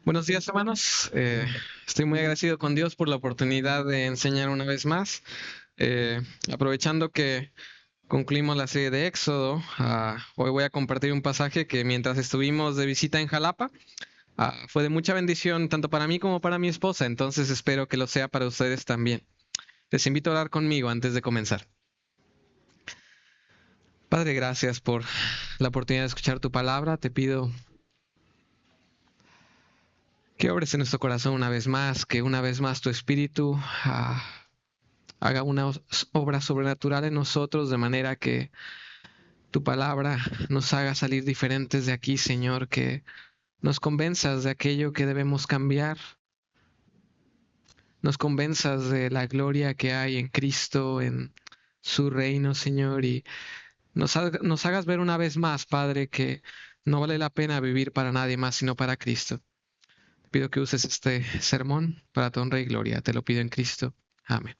Buenos días, hermanos. Estoy muy agradecido con Dios por la oportunidad de enseñar una vez más. Aprovechando que concluimos la serie de Éxodo, hoy voy a compartir un pasaje que mientras estuvimos de visita en Jalapa, fue de mucha bendición tanto para mí como para mi esposa, entonces espero que lo sea para ustedes también. Les invito a orar conmigo antes de comenzar. Padre, gracias por la oportunidad de escuchar tu palabra. Te pido que obres en nuestro corazón una vez más, que una vez más tu espíritu haga una obra sobrenatural en nosotros, de manera que tu palabra nos haga salir diferentes de aquí, Señor, que nos convenzas de aquello que debemos cambiar, nos convenzas de la gloria que hay en Cristo, en su reino, Señor, y nos hagas ver una vez más, Padre, que no vale la pena vivir para nadie más, sino para Cristo. Te pido que uses este sermón para tu honra y gloria. Te lo pido en Cristo. Amén.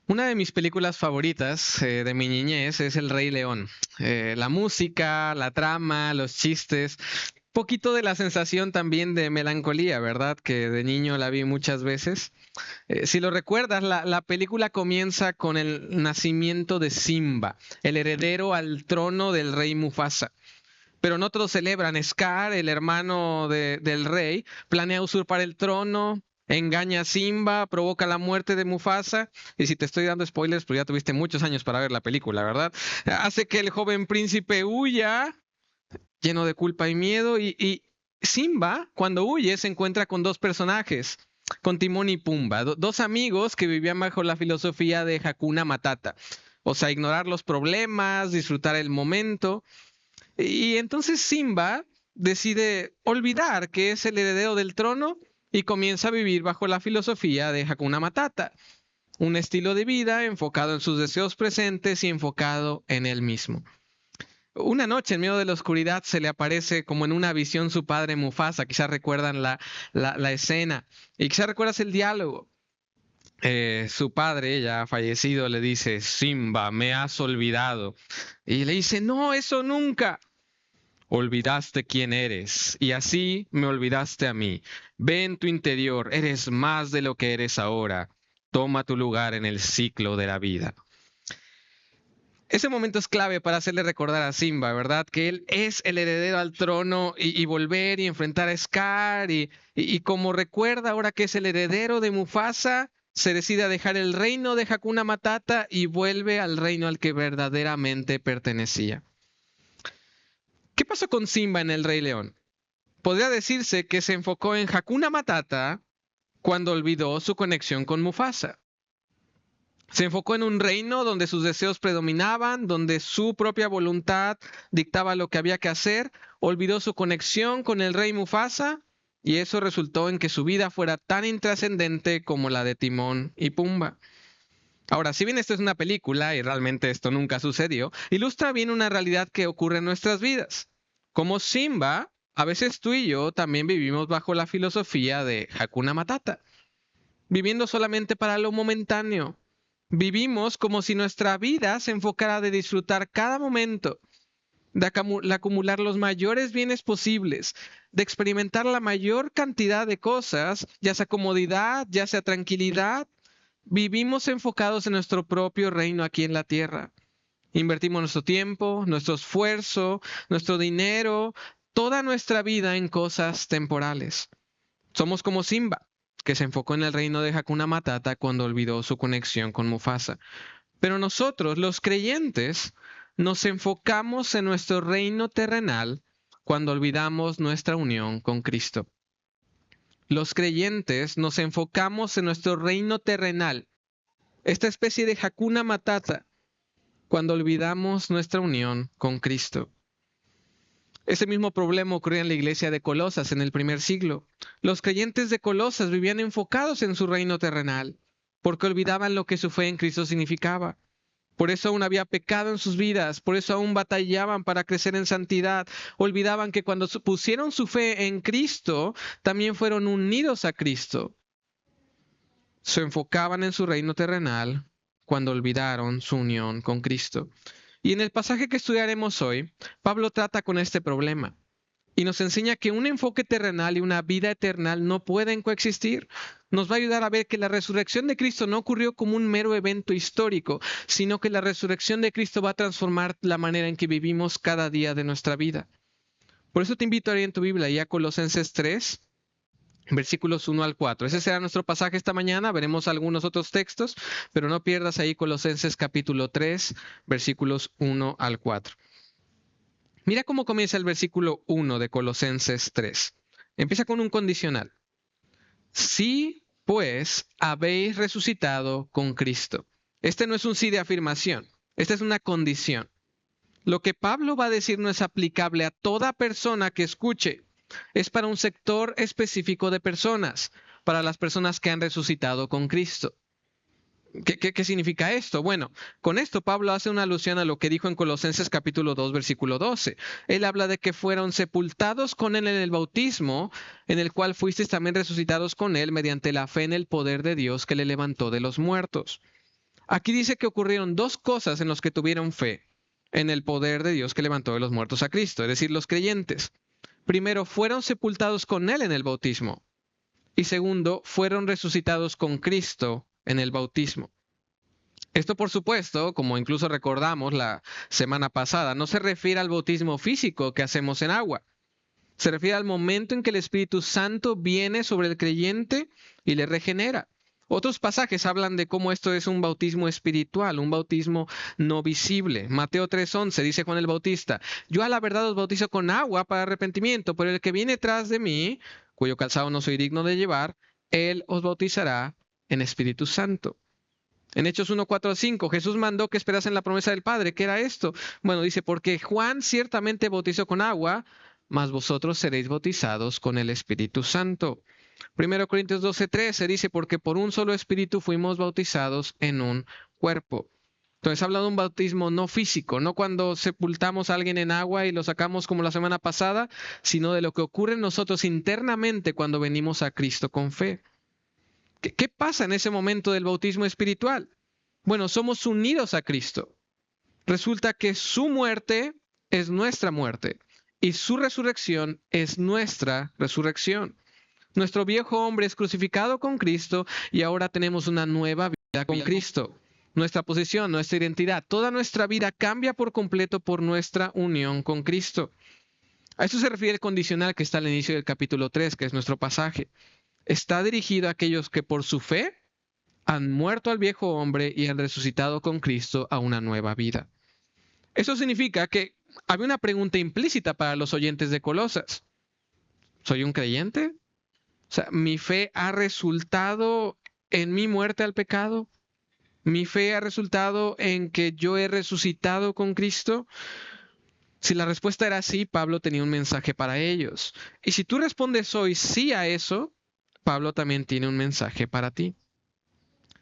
Una de mis películas favoritas de mi niñez es El Rey León. La música, la trama, los chistes, poquito de la sensación también de melancolía, ¿verdad? Que de niño la vi muchas veces. Si lo recuerdas, la película comienza con el nacimiento de Simba, el heredero al trono del rey Mufasa. Pero no todos celebran. Scar, el hermano del rey, planea usurpar el trono, engaña a Simba, provoca la muerte de Mufasa. Y si te estoy dando spoilers, pues ya tuviste muchos años para ver la película, ¿verdad? Hace que el joven príncipe huya, lleno de culpa y miedo. Y Simba, cuando huye, se encuentra con dos personajes, con Timón y Pumba, dos amigos que vivían bajo la filosofía de Hakuna Matata. O sea, ignorar los problemas, disfrutar el momento. Y entonces Simba decide olvidar que es el heredero del trono y comienza a vivir bajo la filosofía de Hakuna Matata, un estilo de vida enfocado en sus deseos presentes y enfocado en él mismo. Una noche en medio de la oscuridad se le aparece como en una visión su padre Mufasa, quizás recuerdan la escena y quizás recuerdas el diálogo. Su padre, ya fallecido, le dice: Simba, me has olvidado. Y le dice: no, eso nunca. Olvidaste quién eres, y así me olvidaste a mí. Ve en tu interior, eres más de lo que eres ahora. Toma tu lugar en el ciclo de la vida. Ese momento es clave para hacerle recordar a Simba, ¿verdad? Que él es el heredero al trono y volver y enfrentar a Scar. Y como recuerda ahora que es el heredero de Mufasa, se decide a dejar el reino de Hakuna Matata y vuelve al reino al que verdaderamente pertenecía. ¿Qué pasó con Simba en El Rey León? Podría decirse que se enfocó en Hakuna Matata cuando olvidó su conexión con Mufasa. Se enfocó en un reino donde sus deseos predominaban, donde su propia voluntad dictaba lo que había que hacer, olvidó su conexión con el rey Mufasa y eso resultó en que su vida fuera tan intrascendente como la de Timón y Pumba. Ahora, si bien esto es una película y realmente esto nunca sucedió, ilustra bien una realidad que ocurre en nuestras vidas. Como Simba, a veces tú y yo también vivimos bajo la filosofía de Hakuna Matata, viviendo solamente para lo momentáneo. Vivimos como si nuestra vida se enfocara de disfrutar cada momento, de acumular los mayores bienes posibles, de experimentar la mayor cantidad de cosas, ya sea comodidad, ya sea tranquilidad. Vivimos enfocados en nuestro propio reino aquí en la tierra. Invertimos nuestro tiempo, nuestro esfuerzo, nuestro dinero, toda nuestra vida en cosas temporales. Somos como Simba, que se enfocó en el reino de Hakuna Matata cuando olvidó su conexión con Mufasa. Pero nosotros, los creyentes, nos enfocamos en nuestro reino terrenal cuando olvidamos nuestra unión con Cristo. Los creyentes nos enfocamos en nuestro reino terrenal, esta especie de Hakuna Matata, cuando olvidamos nuestra unión con Cristo. Ese mismo problema ocurría en la iglesia de Colosas en el primer siglo. Los creyentes de Colosas vivían enfocados en su reino terrenal, porque olvidaban lo que su fe en Cristo significaba. Por eso aún había pecado en sus vidas, por eso aún batallaban para crecer en santidad. Olvidaban que cuando pusieron su fe en Cristo, también fueron unidos a Cristo. Se enfocaban en su reino terrenal cuando olvidaron su unión con Cristo. Y en el pasaje que estudiaremos hoy, Pablo trata con este problema. y nos enseña que un enfoque terrenal y una vida eterna no pueden coexistir. Nos va a ayudar a ver que la resurrección de Cristo no ocurrió como un mero evento histórico, sino que la resurrección de Cristo va a transformar la manera en que vivimos cada día de nuestra vida. Por eso te invito a leer en tu Biblia ya Colosenses 3, versículos 1 al 4. Ese será nuestro pasaje esta mañana. Veremos algunos otros textos, pero no pierdas ahí Colosenses capítulo 3, versículos 1 al 4. Mira cómo comienza el versículo 1 de Colosenses 3. Empieza con un condicional. Si, pues, habéis resucitado con Cristo. Este no es un sí de afirmación, esta es una condición. Lo que Pablo va a decir no es aplicable a toda persona que escuche. Es para un sector específico de personas, para las personas que han resucitado con Cristo. ¿Qué significa esto? Bueno, con esto Pablo hace una alusión a lo que dijo en Colosenses capítulo 2, versículo 12. Él habla de que fueron sepultados con él en el bautismo, en el cual fuisteis también resucitados con él mediante la fe en el poder de Dios que le levantó de los muertos. Aquí dice que ocurrieron dos cosas en las que tuvieron fe, en el poder de Dios que levantó de los muertos a Cristo, es decir, los creyentes. Primero, fueron sepultados con él en el bautismo. Y segundo, fueron resucitados con Cristo en el bautismo. Esto, por supuesto, como incluso recordamos la semana pasada, no se refiere al bautismo físico que hacemos en agua. Se refiere al momento en que el Espíritu Santo viene sobre el creyente y le regenera. Otros pasajes hablan de cómo esto es un bautismo espiritual, un bautismo no visible. Mateo 3:11 dice Juan el Bautista: yo a la verdad os bautizo con agua para arrepentimiento, pero el que viene tras de mí, cuyo calzado no soy digno de llevar, él os bautizará en Espíritu Santo. En Hechos 1, 4 a 5, Jesús mandó que esperasen la promesa del Padre. ¿Qué era esto? Bueno, dice, porque Juan ciertamente bautizó con agua, mas vosotros seréis bautizados con el Espíritu Santo. 1 Corintios 12:13 dice, porque por un solo Espíritu fuimos bautizados en un cuerpo. Entonces habla de un bautismo no físico, no cuando sepultamos a alguien en agua y lo sacamos como la semana pasada, sino de lo que ocurre en nosotros internamente cuando venimos a Cristo con fe. ¿Qué pasa en ese momento del bautismo espiritual? Bueno, somos unidos a Cristo. Resulta que su muerte es nuestra muerte y su resurrección es nuestra resurrección. Nuestro viejo hombre es crucificado con Cristo y ahora tenemos una nueva vida con Cristo. Nuestra posición, nuestra identidad, toda nuestra vida cambia por completo por nuestra unión con Cristo. A eso se refiere el condicional que está al inicio del capítulo 3, que es nuestro pasaje. Está dirigido a aquellos que por su fe han muerto al viejo hombre y han resucitado con Cristo a una nueva vida. Eso significa que había una pregunta implícita para los oyentes de Colosas. ¿Soy un creyente? O sea, ¿mi fe ha resultado en mi muerte al pecado? ¿Mi fe ha resultado en que yo he resucitado con Cristo? Si la respuesta era sí, Pablo tenía un mensaje para ellos. Y si tú respondes hoy sí a eso, Pablo también tiene un mensaje para ti.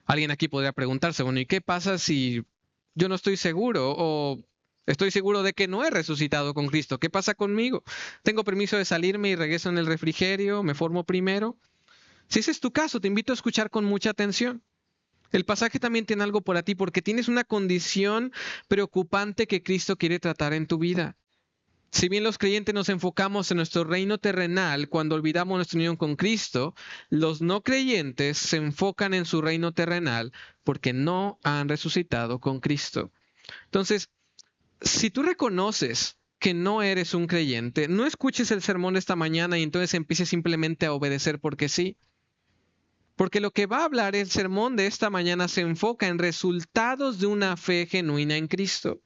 Alguien aquí podría preguntarse, bueno, ¿y qué pasa si yo no estoy seguro o estoy seguro de que no he resucitado con Cristo? ¿Qué pasa conmigo? ¿Tengo permiso de salirme y regreso en el refrigerio? ¿Me formo primero? Si ese es tu caso, te invito a escuchar con mucha atención. El pasaje también tiene algo para ti porque tienes una condición preocupante que Cristo quiere tratar en tu vida. Si bien los creyentes nos enfocamos en nuestro reino terrenal cuando olvidamos nuestra unión con Cristo, los no creyentes se enfocan en su reino terrenal porque no han resucitado con Cristo. Entonces, si tú reconoces que no eres un creyente, no escuches el sermón de esta mañana y entonces empieces simplemente a obedecer porque sí. Porque lo que va a hablar el sermón de esta mañana se enfoca en resultados de una fe genuina en Cristo.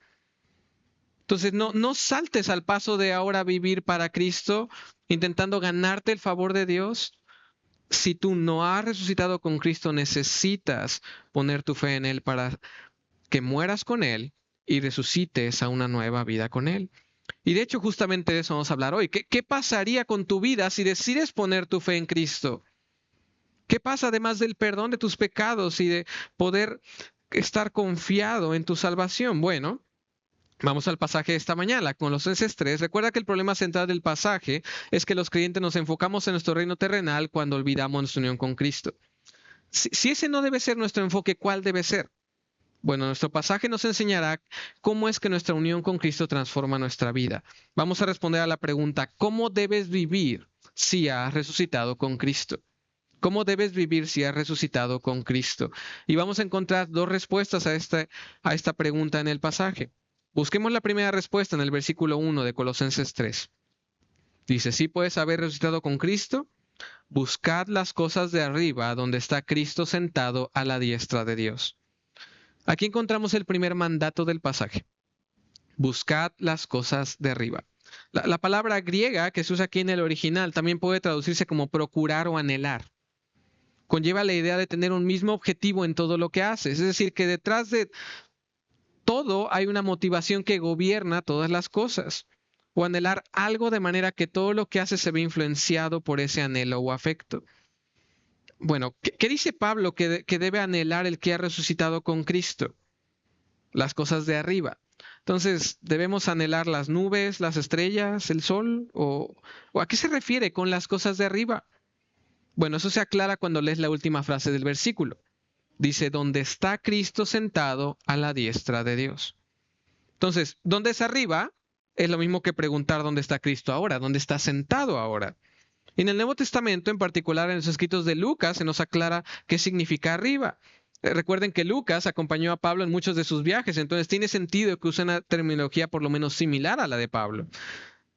Entonces, no saltes al paso de ahora vivir para Cristo, intentando ganarte el favor de Dios. Si tú no has resucitado con Cristo, necesitas poner tu fe en Él para que mueras con Él y resucites a una nueva vida con Él. Y de hecho, justamente de eso vamos a hablar hoy. ¿Qué pasaría con tu vida si decides poner tu fe en Cristo? ¿Qué pasa además del perdón de tus pecados y de poder estar confiado en tu salvación? Bueno, vamos al pasaje de esta mañana, Colosenses 3. Recuerda que el problema central del pasaje es que los creyentes nos enfocamos en nuestro reino terrenal cuando olvidamos nuestra unión con Cristo. Si ese no debe ser nuestro enfoque, ¿cuál debe ser? Bueno, nuestro pasaje nos enseñará cómo es que nuestra unión con Cristo transforma nuestra vida. Vamos a responder a la pregunta, ¿cómo debes vivir si has resucitado con Cristo? ¿Cómo debes vivir si has resucitado con Cristo? Y vamos a encontrar dos respuestas a esta pregunta en el pasaje. Busquemos la primera respuesta en el versículo 1 de Colosenses 3. Dice, ¿sí puedes haber resucitado con Cristo? Buscad las cosas de arriba, donde está Cristo sentado a la diestra de Dios. Aquí encontramos el primer mandato del pasaje. Buscad las cosas de arriba. La palabra griega que se usa aquí en el original también puede traducirse como procurar o anhelar. Conlleva la idea de tener un mismo objetivo en todo lo que haces. Es decir, que detrás de todo hay una motivación que gobierna todas las cosas. O anhelar algo de manera que todo lo que haces se ve influenciado por ese anhelo o afecto. Bueno, ¿qué dice Pablo que debe anhelar el que ha resucitado con Cristo? Las cosas de arriba. Entonces, ¿debemos anhelar las nubes, las estrellas, el sol? ¿O a qué se refiere con las cosas de arriba? Bueno, eso se aclara cuando lees la última frase del versículo. Dice, donde está Cristo sentado a la diestra de Dios. Entonces, ¿dónde es arriba? Es lo mismo que preguntar dónde está Cristo ahora, dónde está sentado ahora. En el Nuevo Testamento, en particular en los escritos de Lucas, se nos aclara qué significa arriba. Recuerden que Lucas acompañó a Pablo en muchos de sus viajes, entonces tiene sentido que use una terminología por lo menos similar a la de Pablo.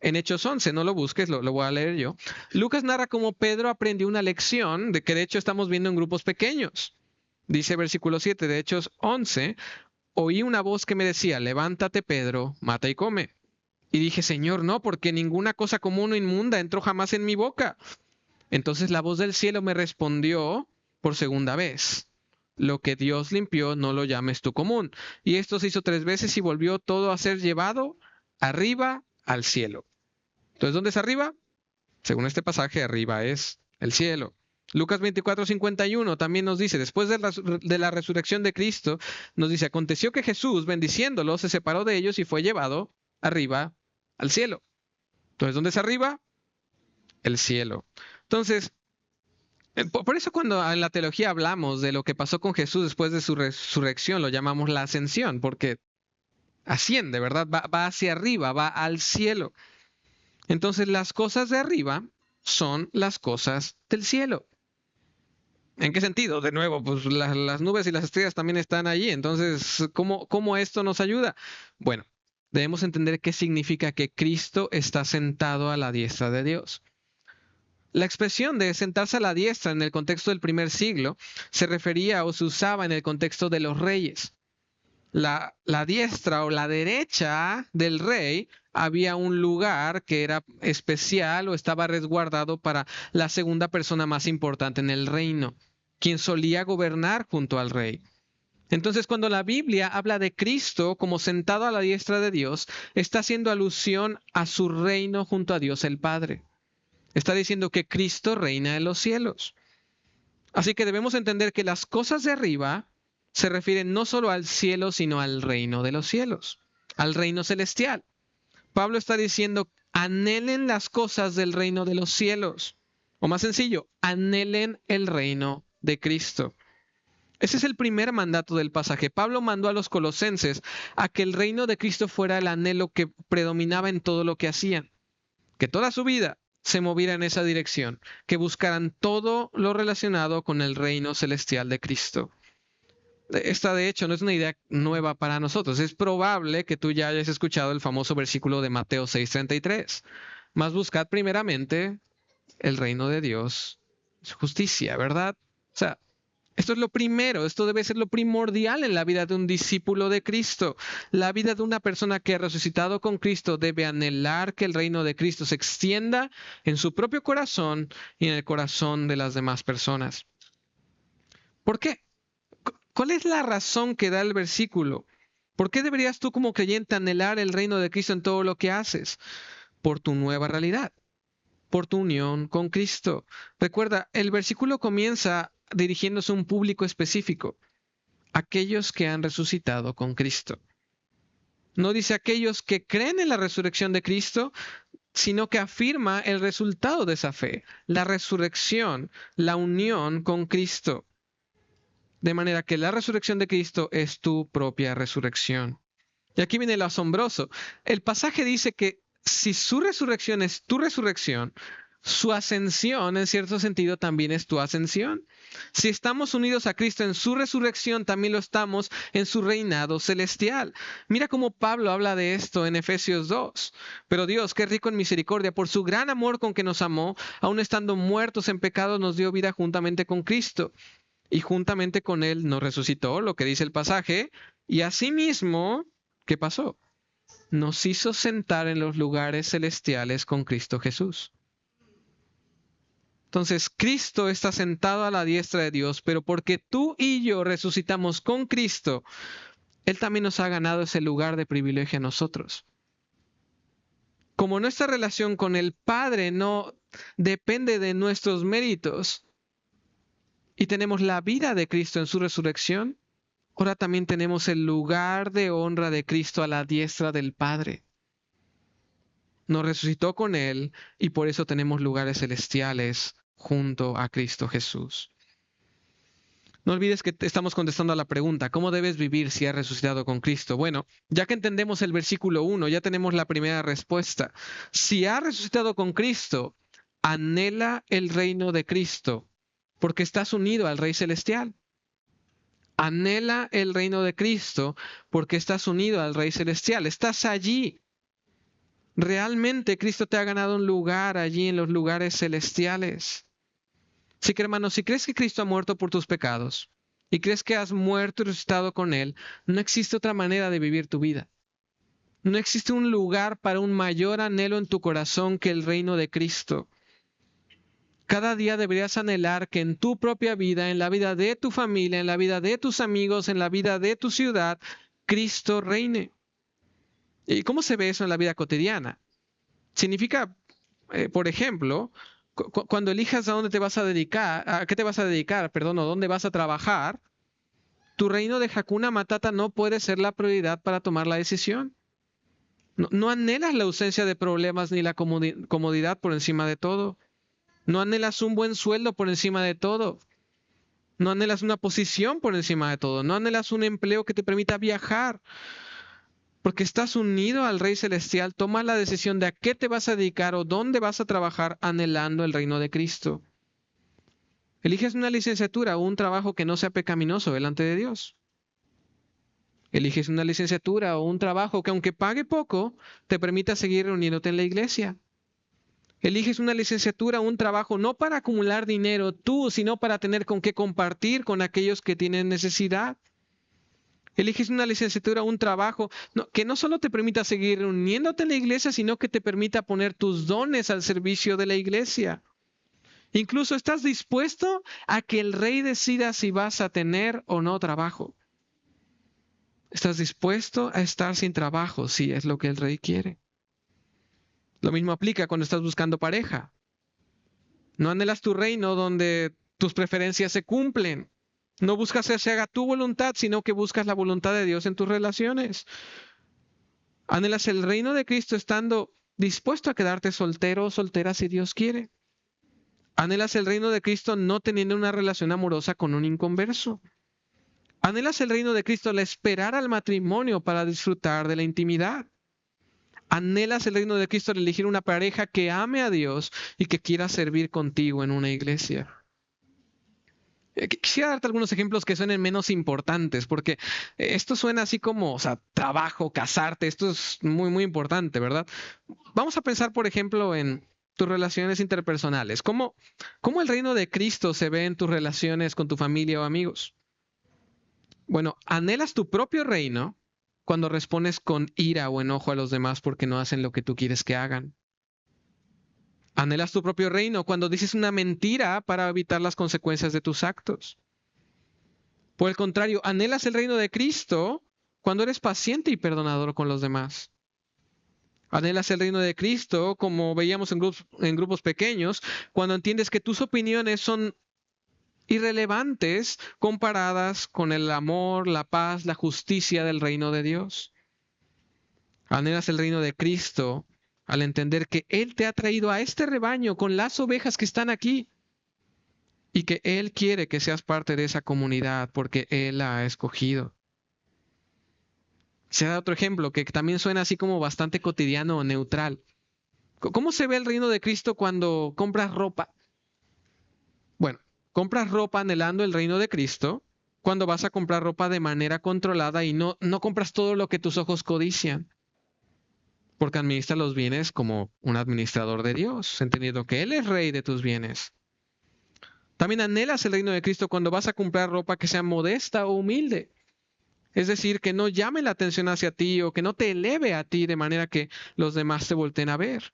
En Hechos 11, no lo busques, lo voy a leer yo. Lucas narra cómo Pedro aprendió una lección de que de hecho estamos viendo en grupos pequeños. Dice versículo 7 de Hechos 11, oí una voz que me decía, levántate Pedro, mata y come. Y dije, Señor, no, porque ninguna cosa común o inmunda entró jamás en mi boca. Entonces la voz del cielo me respondió por segunda vez. Lo que Dios limpió, no lo llames tú común. Y esto se hizo 3 veces y volvió todo a ser llevado arriba al cielo. Entonces, ¿dónde es arriba? Según este pasaje, arriba es el cielo. Lucas 24:51 también nos dice, después de la resurrección de Cristo, nos dice, aconteció que Jesús, bendiciéndolo, se separó de ellos y fue llevado arriba al cielo. Entonces, ¿dónde es arriba? El cielo. Entonces, por eso cuando en la teología hablamos de lo que pasó con Jesús después de su resurrección, lo llamamos la ascensión, porque asciende, ¿verdad? Va hacia arriba, va al cielo. Entonces las cosas de arriba son las cosas del cielo. ¿En qué sentido? De nuevo, pues las nubes y las estrellas también están allí. Entonces, ¿cómo esto nos ayuda? Bueno, debemos entender qué significa que Cristo está sentado a la diestra de Dios. La expresión de sentarse a la diestra en el contexto del primer siglo se refería o se usaba en el contexto de los reyes. La diestra o la derecha del rey había un lugar que era especial o estaba resguardado para la segunda persona más importante en el reino, quien solía gobernar junto al rey. Entonces, cuando la Biblia habla de Cristo como sentado a la diestra de Dios, está haciendo alusión a su reino junto a Dios el Padre. Está diciendo que Cristo reina en los cielos. Así que debemos entender que las cosas de arriba se refieren no solo al cielo, sino al reino de los cielos, al reino celestial. Pablo está diciendo, anhelen las cosas del reino de los cielos. O más sencillo, anhelen el reino de Cristo. Ese es el primer mandato del pasaje. Pablo mandó a los colosenses a que el reino de Cristo fuera el anhelo que predominaba en todo lo que hacían. Que toda su vida se moviera en esa dirección, que buscaran todo lo relacionado con el reino celestial de Cristo. Esta de hecho no es una idea nueva para nosotros. Es probable que tú ya hayas escuchado el famoso versículo de Mateo 6:33. Mas buscad primeramente el reino de Dios, su justicia, ¿verdad? O sea, esto es lo primero, esto debe ser lo primordial en la vida de un discípulo de Cristo. La vida de una persona que ha resucitado con Cristo debe anhelar que el reino de Cristo se extienda en su propio corazón y en el corazón de las demás personas. ¿Por qué? ¿Cuál es la razón que da el versículo? ¿Por qué deberías tú como creyente anhelar el reino de Cristo en todo lo que haces? Por tu nueva realidad, por tu unión con Cristo. Recuerda, el versículo comienza dirigiéndose a un público específico, aquellos que han resucitado con Cristo. No dice aquellos que creen en la resurrección de Cristo, sino que afirma el resultado de esa fe, la resurrección, la unión con Cristo. De manera que la resurrección de Cristo es tu propia resurrección. Y aquí viene lo asombroso. El pasaje dice que si su resurrección es tu resurrección, su ascensión, en cierto sentido, también es tu ascensión. Si estamos unidos a Cristo en su resurrección, también lo estamos en su reinado celestial. Mira cómo Pablo habla de esto en Efesios 2. Pero Dios, que es rico en misericordia, por su gran amor con que nos amó, aun estando muertos en pecado, nos dio vida juntamente con Cristo. Y juntamente con Él nos resucitó, lo que dice el pasaje. Y asimismo, ¿qué pasó? Nos hizo sentar en los lugares celestiales con Cristo Jesús. Entonces, Cristo está sentado a la diestra de Dios, pero porque tú y yo resucitamos con Cristo, Él también nos ha ganado ese lugar de privilegio a nosotros. Como nuestra relación con el Padre no depende de nuestros méritos y tenemos la vida de Cristo en su resurrección, ahora también tenemos el lugar de honra de Cristo a la diestra del Padre. Nos resucitó con Él y por eso tenemos lugares celestiales junto a Cristo Jesús. No olvides que estamos contestando a la pregunta, ¿cómo debes vivir si has resucitado con Cristo? Bueno, ya que entendemos el versículo 1, ya tenemos la primera respuesta. Si has resucitado con Cristo, anhela el reino de Cristo, porque estás unido al Rey Celestial. Anhela el reino de Cristo, porque estás unido al Rey Celestial. Estás allí. Realmente Cristo te ha ganado un lugar allí en los lugares celestiales. Así que hermanos, si crees que Cristo ha muerto por tus pecados y crees que has muerto y resucitado con Él, no existe otra manera de vivir tu vida. No existe un lugar para un mayor anhelo en tu corazón que el reino de Cristo. Cada día deberías anhelar que en tu propia vida, en la vida de tu familia, en la vida de tus amigos, en la vida de tu ciudad, Cristo reine. ¿Y cómo se ve eso en la vida cotidiana? Significa, por ejemplo, cuando elijas a dónde te vas a dedicar, a qué te vas a dedicar, perdón, o dónde vas a trabajar, tu reino de Hakuna Matata no puede ser la prioridad para tomar la decisión. No anhelas la ausencia de problemas ni la comodidad por encima de todo. No anhelas un buen sueldo por encima de todo. No anhelas una posición por encima de todo. No anhelas un empleo que te permita viajar. Porque estás unido al Rey Celestial, toma la decisión de a qué te vas a dedicar o dónde vas a trabajar anhelando el reino de Cristo. Eliges una licenciatura o un trabajo que no sea pecaminoso delante de Dios. Eliges una licenciatura o un trabajo que aunque pague poco, te permita seguir reuniéndote en la iglesia. Eliges una licenciatura o un trabajo no para acumular dinero tú, sino para tener con qué compartir con aquellos que tienen necesidad. Eliges una licenciatura o un trabajo que no solo te permita seguir reuniéndote en la iglesia, sino que te permita poner tus dones al servicio de la iglesia. Incluso estás dispuesto a que el rey decida si vas a tener o no trabajo. Estás dispuesto a estar sin trabajo si es lo que el rey quiere. Lo mismo aplica cuando estás buscando pareja. No anhelas tu reino donde tus preferencias se cumplen. No buscas que se haga tu voluntad, sino que buscas la voluntad de Dios en tus relaciones. Anhelas el reino de Cristo estando dispuesto a quedarte soltero o soltera si Dios quiere. Anhelas el reino de Cristo no teniendo una relación amorosa con un inconverso. Anhelas el reino de Cristo al esperar al matrimonio para disfrutar de la intimidad. Anhelas el reino de Cristo al elegir una pareja que ame a Dios y que quiera servir contigo en una iglesia. Quisiera darte algunos ejemplos que suenen menos importantes, porque esto suena así como, o sea, trabajo, casarte, esto es muy, muy importante, ¿verdad? Vamos a pensar, por ejemplo, en tus relaciones interpersonales. ¿Cómo el reino de Cristo se ve en tus relaciones con tu familia o amigos? Bueno, anhelas tu propio reino cuando respondes con ira o enojo a los demás porque no hacen lo que tú quieres que hagan. Anhelas tu propio reino cuando dices una mentira para evitar las consecuencias de tus actos. Por el contrario, anhelas el reino de Cristo cuando eres paciente y perdonador con los demás. Anhelas el reino de Cristo, como veíamos en grupos pequeños, cuando entiendes que tus opiniones son irrelevantes comparadas con el amor, la paz, la justicia del reino de Dios. Anhelas el reino de Cristo al entender que Él te ha traído a este rebaño con las ovejas que están aquí. y que Él quiere que seas parte de esa comunidad porque Él la ha escogido. Se da otro ejemplo que también suena así como bastante cotidiano o neutral. ¿Cómo se ve el reino de Cristo cuando compras ropa? Bueno, compras ropa anhelando el reino de Cristo cuando vas a comprar ropa de manera controlada y no compras todo lo que tus ojos codician, porque administras los bienes como un administrador de Dios, entendiendo que Él es rey de tus bienes. También anhelas el reino de Cristo cuando vas a comprar ropa que sea modesta o humilde. Es decir, que no llame la atención hacia ti o que no te eleve a ti de manera que los demás te volteen a ver.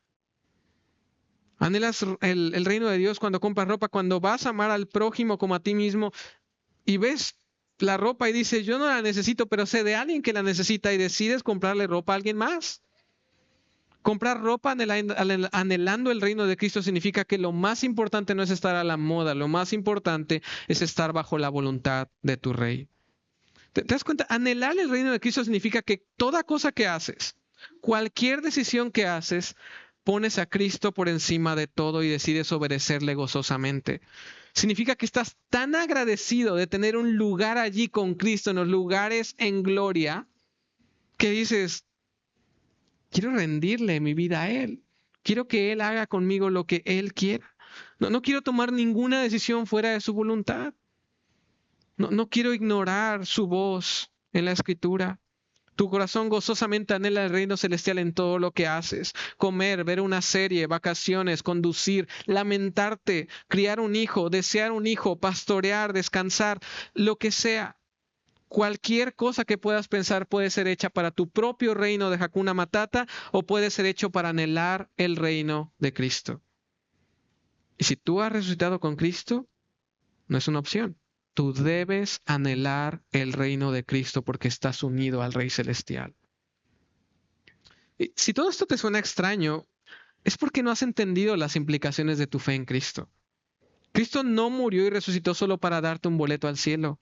Anhelas el reino de Dios cuando compras ropa, cuando vas a amar al prójimo como a ti mismo y ves la ropa y dices, yo no la necesito, pero sé de alguien que la necesita y decides comprarle ropa a alguien más. Comprar ropa anhelando el reino de Cristo significa que lo más importante no es estar a la moda, lo más importante es estar bajo la voluntad de tu rey. ¿Te das cuenta? Anhelar el reino de Cristo significa que toda cosa que haces, cualquier decisión que haces, pones a Cristo por encima de todo y decides obedecerle gozosamente. Significa que estás tan agradecido de tener un lugar allí con Cristo, en los lugares en gloria, que dices, quiero rendirle mi vida a Él. Quiero que Él haga conmigo lo que Él quiera. No quiero tomar ninguna decisión fuera de su voluntad. No quiero ignorar su voz en la Escritura. Tu corazón gozosamente anhela el reino celestial en todo lo que haces. Comer, ver una serie, vacaciones, conducir, lamentarte, criar un hijo, desear un hijo, pastorear, descansar, lo que sea. Cualquier cosa que puedas pensar puede ser hecha para tu propio reino de Hakuna Matata o puede ser hecho para anhelar el reino de Cristo. Y si tú has resucitado con Cristo, no es una opción. Tú debes anhelar el reino de Cristo porque estás unido al Rey Celestial. Y si todo esto te suena extraño, es porque no has entendido las implicaciones de tu fe en Cristo. Cristo no murió y resucitó solo para darte un boleto al cielo.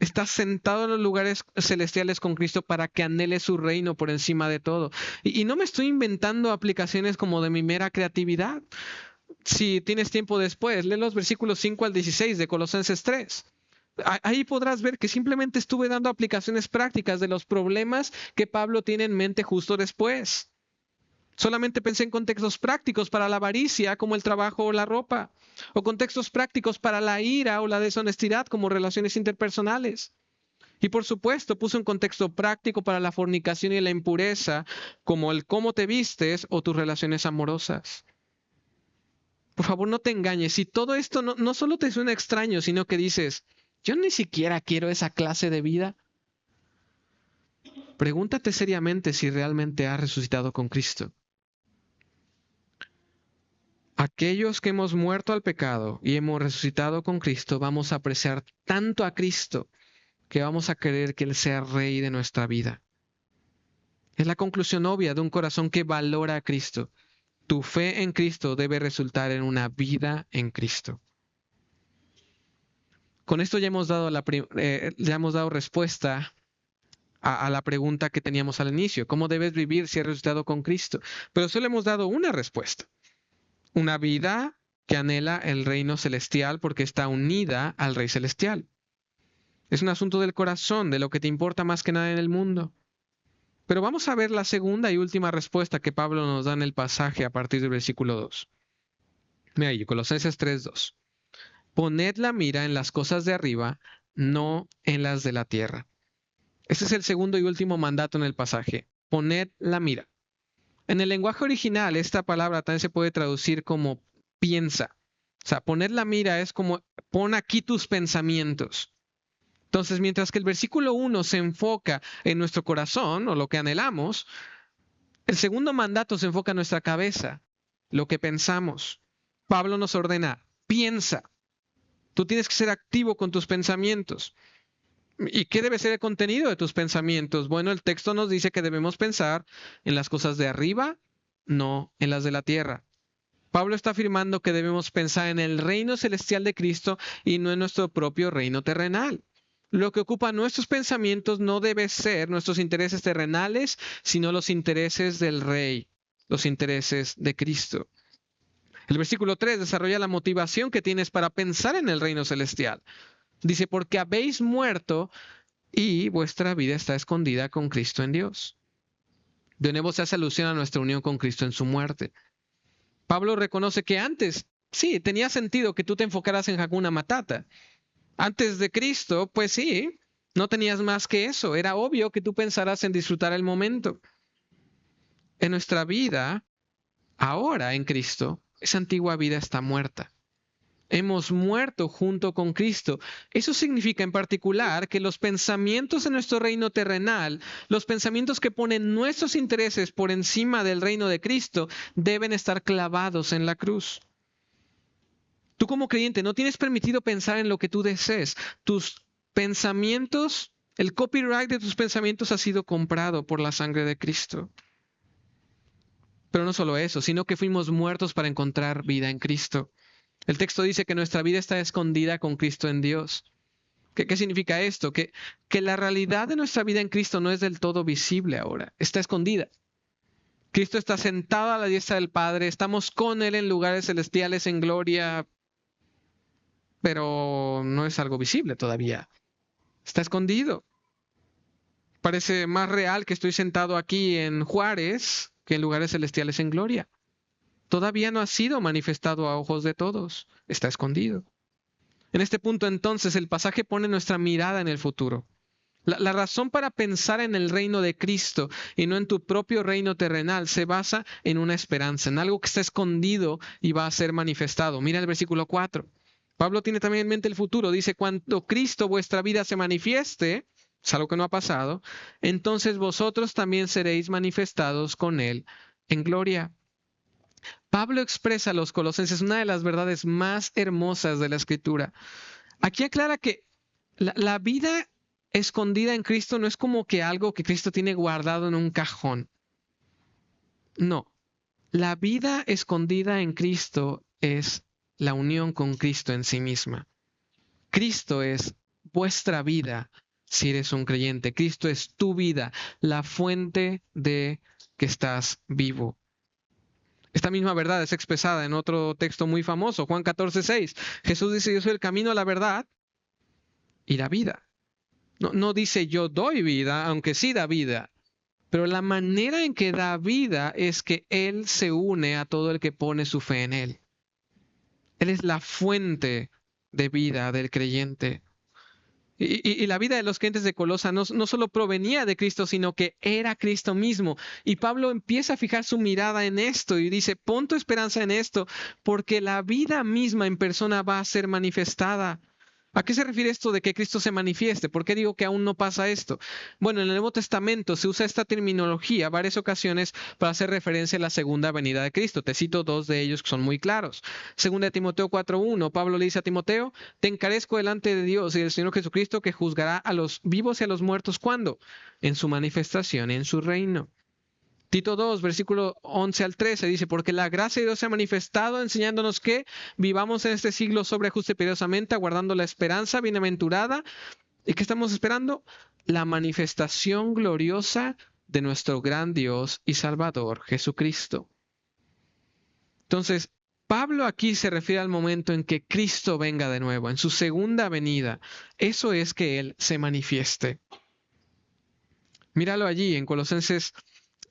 Estás sentado en los lugares celestiales con Cristo para que anhele su reino por encima de todo. Y no me estoy inventando aplicaciones como de mi mera creatividad. Si tienes tiempo después, lee los versículos 5 al 16 de Colosenses 3. Ahí podrás ver que simplemente estuve dando aplicaciones prácticas de los problemas que Pablo tiene en mente justo después. Solamente pensé en contextos prácticos para la avaricia, como el trabajo o la ropa, o contextos prácticos para la ira o la deshonestidad, como relaciones interpersonales. Y por supuesto, puse un contexto práctico para la fornicación y la impureza, como el cómo te vistes o tus relaciones amorosas. Por favor, no te engañes. Si todo esto no solo te suena extraño, sino que dices, yo ni siquiera quiero esa clase de vida, pregúntate seriamente si realmente has resucitado con Cristo. Aquellos que hemos muerto al pecado y hemos resucitado con Cristo, vamos a apreciar tanto a Cristo que vamos a querer que Él sea Rey de nuestra vida. Es la conclusión obvia de un corazón que valora a Cristo. Tu fe en Cristo debe resultar en una vida en Cristo. Con esto ya hemos dado respuesta a la pregunta que teníamos al inicio. ¿Cómo debes vivir si has resucitado con Cristo? Pero solo hemos dado una respuesta. Una vida que anhela el reino celestial porque está unida al Rey Celestial. Es un asunto del corazón, de lo que te importa más que nada en el mundo. Pero vamos a ver la segunda y última respuesta que Pablo nos da en el pasaje a partir del versículo 2. Mira ahí, Colosenses 3:2. Poned la mira en las cosas de arriba, no en las de la tierra. Este es el segundo y último mandato en el pasaje. Poned la mira. En el lenguaje original, esta palabra también se puede traducir como piensa. O sea, poner la mira es como pon aquí tus pensamientos. Entonces, mientras que el versículo 1 se enfoca en nuestro corazón o lo que anhelamos, el segundo mandato se enfoca en nuestra cabeza, lo que pensamos. Pablo nos ordena, piensa. Tú tienes que ser activo con tus pensamientos. ¿Y qué debe ser el contenido de tus pensamientos? Bueno, el texto nos dice que debemos pensar en las cosas de arriba, no en las de la tierra. Pablo está afirmando que debemos pensar en el reino celestial de Cristo y no en nuestro propio reino terrenal. Lo que ocupa nuestros pensamientos no debe ser nuestros intereses terrenales, sino los intereses del Rey, los intereses de Cristo. El versículo 3 desarrolla la motivación que tienes para pensar en el reino celestial. Dice, porque habéis muerto y vuestra vida está escondida con Cristo en Dios. De nuevo se hace alusión a nuestra unión con Cristo en su muerte. Pablo reconoce que antes, sí, tenía sentido que tú te enfocaras en Hakuna Matata. Antes de Cristo, pues sí, no tenías más que eso. Era obvio que tú pensaras en disfrutar el momento. En nuestra vida, ahora en Cristo, esa antigua vida está muerta. Hemos muerto junto con Cristo. Eso significa en particular que los pensamientos de nuestro reino terrenal, los pensamientos que ponen nuestros intereses por encima del reino de Cristo, deben estar clavados en la cruz. Tú como creyente no tienes permitido pensar en lo que tú desees. Tus pensamientos, el copyright de tus pensamientos ha sido comprado por la sangre de Cristo. Pero no solo eso, sino que fuimos muertos para encontrar vida en Cristo. El texto dice que nuestra vida está escondida con Cristo en Dios. ¿Qué significa esto? Que la realidad de nuestra vida en Cristo no es del todo visible ahora, está escondida. Cristo está sentado a la diestra del Padre, estamos con Él en lugares celestiales en gloria, pero no es algo visible todavía. Está escondido. Parece más real que estoy sentado aquí en Juárez que en lugares celestiales en gloria. Todavía no ha sido manifestado a ojos de todos, está escondido. En este punto entonces el pasaje pone nuestra mirada en el futuro. La razón para pensar en el reino de Cristo y no en tu propio reino terrenal se basa en una esperanza, en algo que está escondido y va a ser manifestado. Mira el versículo 4. Pablo tiene también en mente el futuro. Dice, cuando Cristo vuestra vida se manifieste, es algo que no ha pasado, entonces vosotros también seréis manifestados con Él en gloria. Pablo expresa a los colosenses una de las verdades más hermosas de la Escritura. Aquí aclara que la vida escondida en Cristo no es como que algo que Cristo tiene guardado en un cajón. No, la vida escondida en Cristo es la unión con Cristo en sí misma. Cristo es vuestra vida si eres un creyente. Cristo es tu vida, la fuente de que estás vivo. Esta misma verdad es expresada en otro texto muy famoso, Juan 14:6. Jesús dice, yo soy el camino a la verdad y la vida. No dice yo doy vida, aunque sí da vida. Pero la manera en que da vida es que Él se une a todo el que pone su fe en Él. Él es la fuente de vida del creyente. Y la vida de los creyentes de Colosa no solo provenía de Cristo, sino que era Cristo mismo. Y Pablo empieza a fijar su mirada en esto y dice, pon tu esperanza en esto, porque la vida misma en persona va a ser manifestada. ¿A qué se refiere esto de que Cristo se manifieste? ¿Por qué digo que aún no pasa esto? Bueno, en el Nuevo Testamento se usa esta terminología varias ocasiones para hacer referencia a la segunda venida de Cristo. Te cito dos de ellos que son muy claros. Segunda de Timoteo 4:1, Pablo le dice a Timoteo, te encarezco delante de Dios y del Señor Jesucristo que juzgará a los vivos y a los muertos. ¿Cuándo? En su manifestación, en su reino. Tito 2, versículo 11 al 13 dice, porque la gracia de Dios se ha manifestado enseñándonos que vivamos en este siglo sobre justo y piadosamente, aguardando la esperanza bienaventurada. ¿Y qué estamos esperando? La manifestación gloriosa de nuestro gran Dios y Salvador, Jesucristo. Entonces, Pablo aquí se refiere al momento en que Cristo venga de nuevo, en su segunda venida. Eso es que Él se manifieste. Míralo allí en Colosenses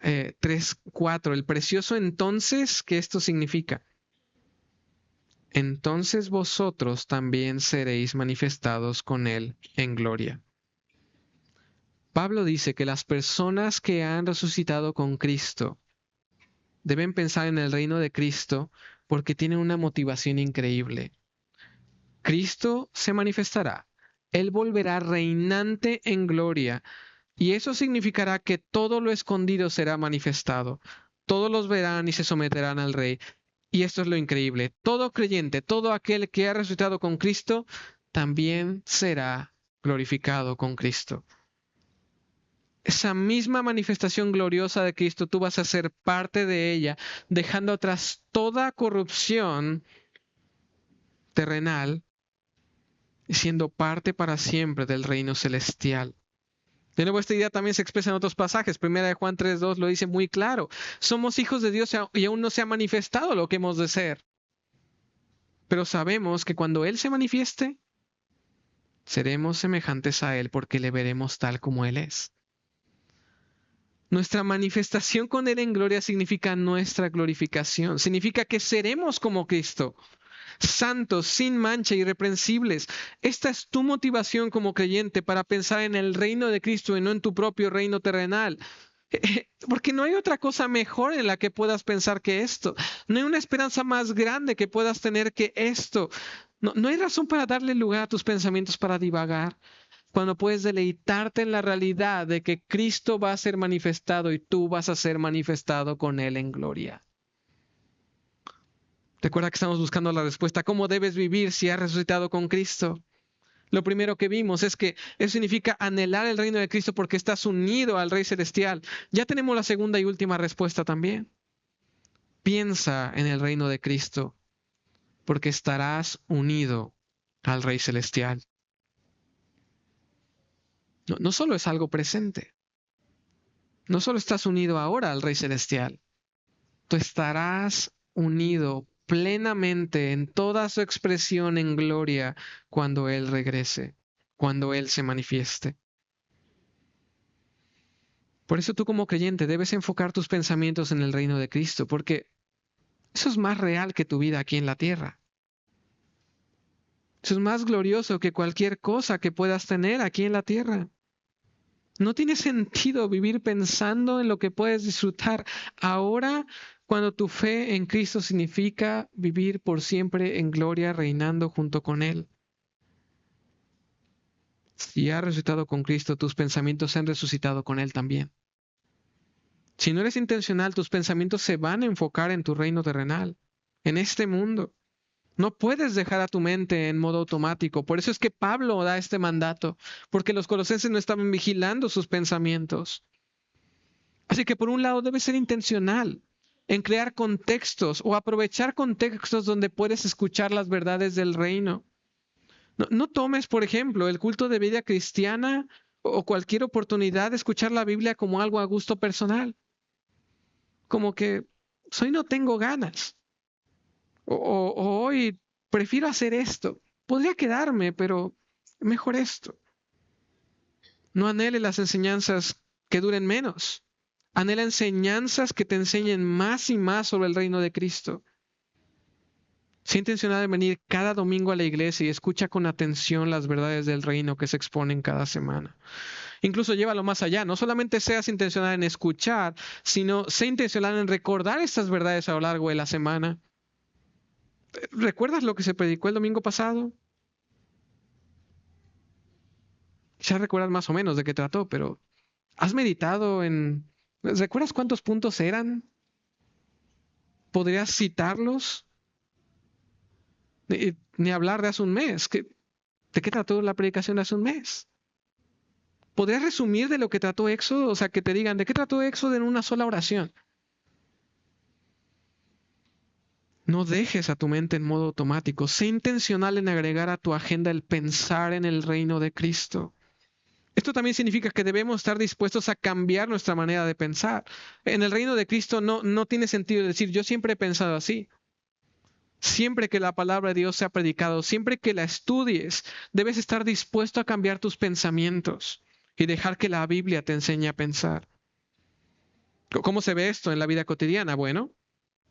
3:4, el precioso entonces, ¿qué esto significa? Entonces vosotros también seréis manifestados con Él en gloria. Pablo dice que las personas que han resucitado con Cristo deben pensar en el reino de Cristo porque tienen una motivación increíble. Cristo se manifestará, Él volverá reinante en gloria. Y eso significará que todo lo escondido será manifestado. Todos los verán y se someterán al Rey. Y esto es lo increíble. Todo creyente, todo aquel que ha resucitado con Cristo, también será glorificado con Cristo. Esa misma manifestación gloriosa de Cristo, tú vas a ser parte de ella, dejando atrás toda corrupción terrenal y siendo parte para siempre del reino celestial. De nuevo, esta idea también se expresa en otros pasajes. Primera de Juan 3:2 lo dice muy claro. Somos hijos de Dios y aún no se ha manifestado lo que hemos de ser. Pero sabemos que cuando Él se manifieste, seremos semejantes a Él porque le veremos tal como Él es. Nuestra manifestación con Él en gloria significa nuestra glorificación. Significa que seremos como Cristo, santos, sin mancha, irreprensibles. Esta es tu motivación como creyente para pensar en el reino de Cristo y no en tu propio reino terrenal. Porque no hay otra cosa mejor en la que puedas pensar que esto. No hay una esperanza más grande que puedas tener que esto. No hay razón para darle lugar a tus pensamientos para divagar, cuando puedes deleitarte en la realidad de que Cristo va a ser manifestado y tú vas a ser manifestado con Él en gloria. Recuerda que estamos buscando la respuesta. ¿Cómo debes vivir si has resucitado con Cristo? Lo primero que vimos es que eso significa anhelar el reino de Cristo porque estás unido al Rey Celestial. Ya tenemos la segunda y última respuesta también. Piensa en el reino de Cristo porque estarás unido al Rey Celestial. No solo es algo presente. No solo estás unido ahora al Rey Celestial. Tú estarás unido plenamente en toda su expresión en gloria cuando Él regrese, cuando Él se manifieste. Por eso tú como creyente debes enfocar tus pensamientos en el reino de Cristo, porque eso es más real que tu vida aquí en la tierra. Eso es más glorioso que cualquier cosa que puedas tener aquí en la tierra. No tiene sentido vivir pensando en lo que puedes disfrutar ahora, cuando tu fe en Cristo significa vivir por siempre en gloria reinando junto con Él. Si has resucitado con Cristo, tus pensamientos se han resucitado con Él también. Si no eres intencional, tus pensamientos se van a enfocar en tu reino terrenal, en este mundo. No puedes dejar a tu mente en modo automático. Por eso es que Pablo da este mandato, porque los colosenses no estaban vigilando sus pensamientos. Así que por un lado debes ser intencional en crear contextos o aprovechar contextos donde puedes escuchar las verdades del reino. No tomes, por ejemplo, el culto de vida cristiana o cualquier oportunidad de escuchar la Biblia como algo a gusto personal. Como que hoy no tengo ganas. O hoy prefiero hacer esto. Podría quedarme, pero mejor esto. No anhele las enseñanzas que duren menos. Anhela enseñanzas que te enseñen más y más sobre el reino de Cristo. Sé intencional en venir cada domingo a la iglesia y escucha con atención las verdades del reino que se exponen cada semana. Incluso llévalo más allá. No solamente seas intencional en escuchar, sino sé intencional en recordar estas verdades a lo largo de la semana. ¿Recuerdas lo que se predicó el domingo pasado? Ya recuerdas más o menos de qué trató, pero ¿has meditado en... ¿Recuerdas cuántos puntos eran? ¿Podrías citarlos? Ni hablar de hace un mes. ¿De qué trató la predicación de hace un mes? ¿Podrías resumir de lo que trató Éxodo? O sea, que te digan, ¿de qué trató Éxodo en una sola oración? No dejes a tu mente en modo automático. Sé intencional en agregar a tu agenda el pensar en el reino de Cristo. Esto también significa que debemos estar dispuestos a cambiar nuestra manera de pensar. En el reino de Cristo no tiene sentido decir, yo siempre he pensado así. Siempre que la palabra de Dios sea predicado, siempre que la estudies, debes estar dispuesto a cambiar tus pensamientos y dejar que la Biblia te enseñe a pensar. ¿Cómo se ve esto en la vida cotidiana? Bueno,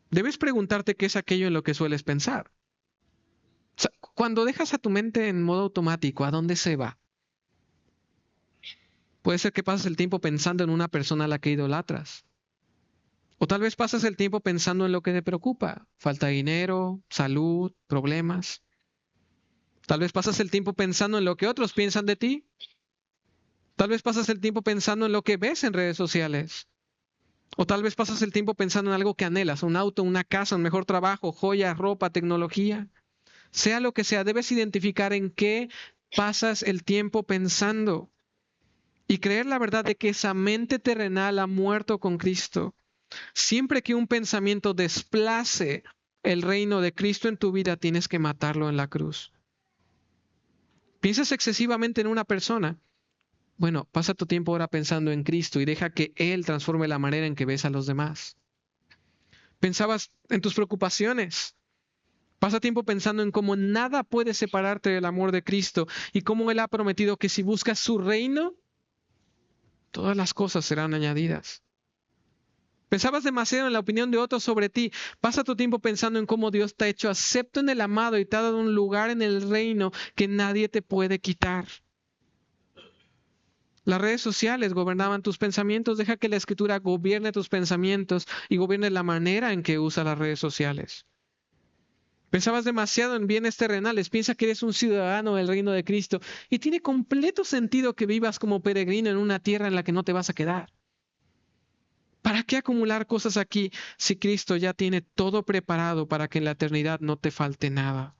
debes preguntarte qué es aquello en lo que sueles pensar. O sea, cuando dejas a tu mente en modo automático, ¿a dónde se va? Puede ser que pases el tiempo pensando en una persona a la que idolatras. O tal vez pasas el tiempo pensando en lo que te preocupa. Falta de dinero, salud, problemas. Tal vez pasas el tiempo pensando en lo que otros piensan de ti. Tal vez pasas el tiempo pensando en lo que ves en redes sociales. O tal vez pasas el tiempo pensando en algo que anhelas, un auto, una casa, un mejor trabajo, joyas, ropa, tecnología. Sea lo que sea, debes identificar en qué pasas el tiempo pensando y creer la verdad de que esa mente terrenal ha muerto con Cristo. Siempre que un pensamiento desplace el reino de Cristo en tu vida, tienes que matarlo en la cruz. ¿Piensas excesivamente en una persona? Bueno, pasa tu tiempo ahora pensando en Cristo y deja que Él transforme la manera en que ves a los demás. ¿Pensabas en tus preocupaciones? Pasa tiempo pensando en cómo nada puede separarte del amor de Cristo y cómo Él ha prometido que si buscas su reino, todas las cosas serán añadidas. Pensabas demasiado en la opinión de otros sobre ti. Pasa tu tiempo pensando en cómo Dios te ha hecho acepto en el amado y te ha dado un lugar en el reino que nadie te puede quitar. Las redes sociales gobernaban tus pensamientos. Deja que la Escritura gobierne tus pensamientos y gobierne la manera en que usas las redes sociales. Pensabas demasiado en bienes terrenales. Piensa que eres un ciudadano del reino de Cristo y tiene completo sentido que vivas como peregrino en una tierra en la que no te vas a quedar. ¿Para qué acumular cosas aquí si Cristo ya tiene todo preparado para que en la eternidad no te falte nada?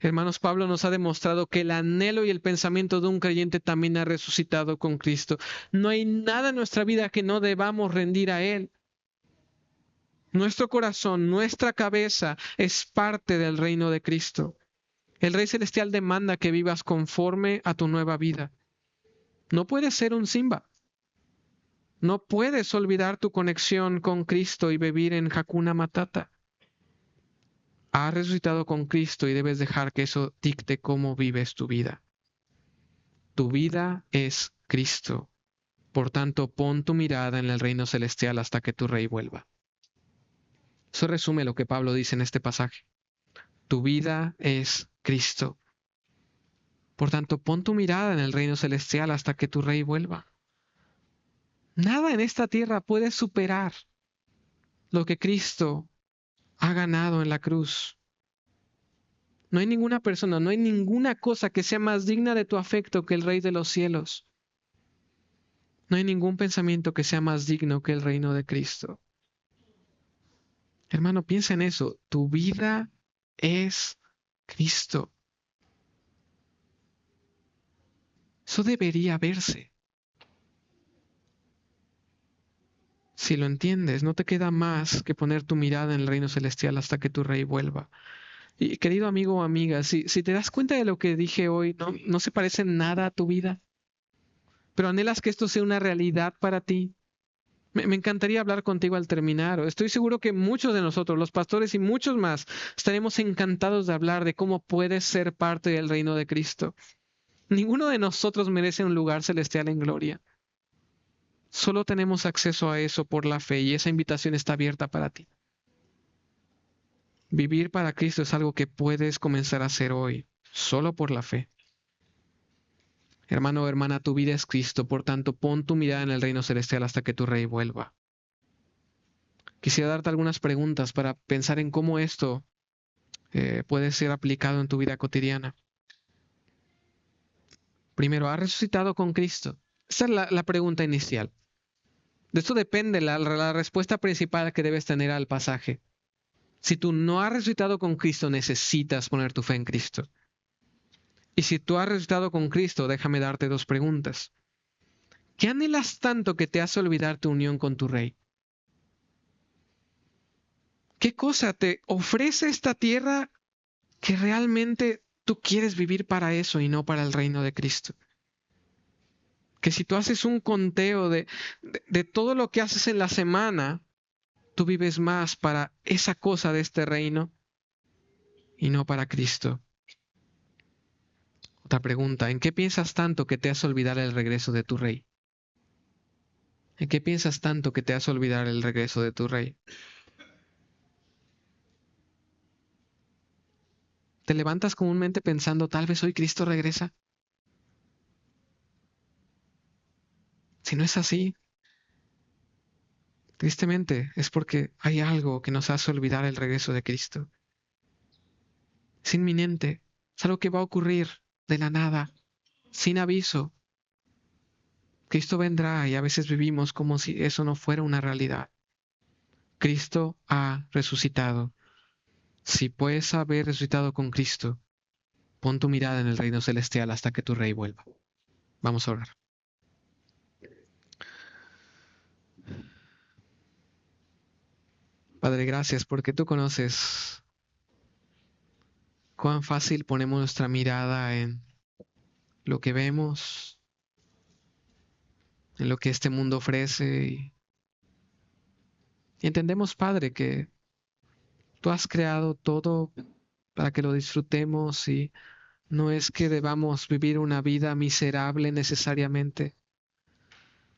Hermanos, Pablo nos ha demostrado que el anhelo y el pensamiento de un creyente también ha resucitado con Cristo. No hay nada en nuestra vida que no debamos rendir a Él. Nuestro corazón, nuestra cabeza es parte del reino de Cristo. El Rey Celestial demanda que vivas conforme a tu nueva vida. No puedes ser un Simba. No puedes olvidar tu conexión con Cristo y vivir en Hakuna Matata. Has resucitado con Cristo y debes dejar que eso dicte cómo vives tu vida. Tu vida es Cristo. Por tanto, pon tu mirada en el reino celestial hasta que tu Rey vuelva. Eso resume lo que Pablo dice en este pasaje. Tu vida es Cristo. Por tanto, pon tu mirada en el reino celestial hasta que tu Rey vuelva. Nada en esta tierra puede superar lo que Cristo ha ganado en la cruz. No hay ninguna persona, no hay ninguna cosa que sea más digna de tu afecto que el Rey de los cielos. No hay ningún pensamiento que sea más digno que el reino de Cristo. Hermano, piensa en eso. Tu vida es Cristo. Eso debería verse. Si lo entiendes, no te queda más que poner tu mirada en el reino celestial hasta que tu Rey vuelva. Y querido amigo o amiga, si te das cuenta de lo que dije hoy, no se parece en nada a tu vida, pero anhelas que esto sea una realidad para ti. Me encantaría hablar contigo al terminar. Estoy seguro que muchos de nosotros, los pastores y muchos más, estaremos encantados de hablar de cómo puedes ser parte del reino de Cristo. Ninguno de nosotros merece un lugar celestial en gloria. Solo tenemos acceso a eso por la fe y esa invitación está abierta para ti. Vivir para Cristo es algo que puedes comenzar a hacer hoy, solo por la fe. Hermano o hermana, tu vida es Cristo, por tanto, pon tu mirada en el reino celestial hasta que tu Rey vuelva. Quisiera darte algunas preguntas para pensar en cómo esto puede ser aplicado en tu vida cotidiana. Primero, ¿has resucitado con Cristo? Esa es la pregunta inicial. De esto depende la respuesta principal que debes tener al pasaje. Si tú no has resucitado con Cristo, necesitas poner tu fe en Cristo. Y si tú has resucitado con Cristo, déjame darte dos preguntas. ¿Qué anhelas tanto que te hace olvidar tu unión con tu Rey? ¿Qué cosa te ofrece esta tierra que realmente tú quieres vivir para eso y no para el reino de Cristo? Que si tú haces un conteo de todo lo que haces en la semana, tú vives más para esa cosa de este reino y no para Cristo. Otra pregunta, ¿en qué piensas tanto que te hace olvidar el regreso de tu Rey? ¿En qué piensas tanto que te hace olvidar el regreso de tu Rey? ¿Te levantas comúnmente pensando, tal vez hoy Cristo regresa? Si no es así, tristemente es porque hay algo que nos hace olvidar el regreso de Cristo. Es inminente, es algo que va a ocurrir de la nada, sin aviso. Cristo vendrá y a veces vivimos como si eso no fuera una realidad. Cristo ha resucitado. Si puedes haber resucitado con Cristo, pon tu mirada en el reino celestial hasta que tu Rey vuelva. Vamos a orar. Padre, gracias porque tú conoces cuán fácil ponemos nuestra mirada en lo que vemos, en lo que este mundo ofrece. Y entendemos, Padre, que Tú has creado todo para que lo disfrutemos y no es que debamos vivir una vida miserable necesariamente.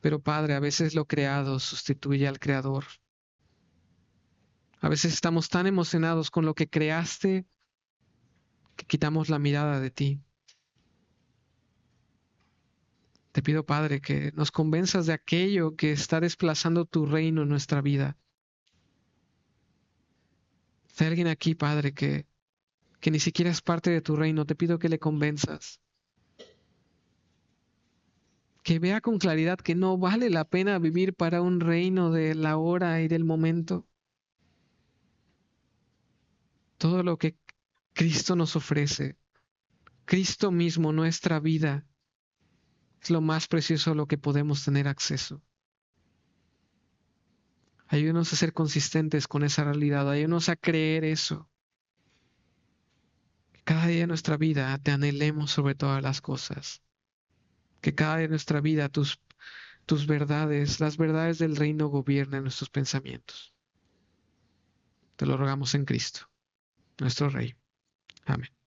Pero Padre, a veces lo creado sustituye al Creador. A veces estamos tan emocionados con lo que creaste que quitamos la mirada de ti. Te pido, Padre, que nos convenzas de aquello que está desplazando tu reino en nuestra vida. Si hay alguien aquí, Padre, que ni siquiera es parte de tu reino, te pido que le convenzas. Que vea con claridad que no vale la pena vivir para un reino de la hora y del momento. Todo lo que Cristo nos ofrece, Cristo mismo, nuestra vida, es lo más precioso a lo que podemos tener acceso. Ayúdanos a ser consistentes con esa realidad, ayúdanos a creer eso. Que cada día de nuestra vida te anhelemos sobre todas las cosas. Que cada día de nuestra vida tus verdades, las verdades del reino gobiernen nuestros pensamientos. Te lo rogamos en Cristo, nuestro Rey. Amén.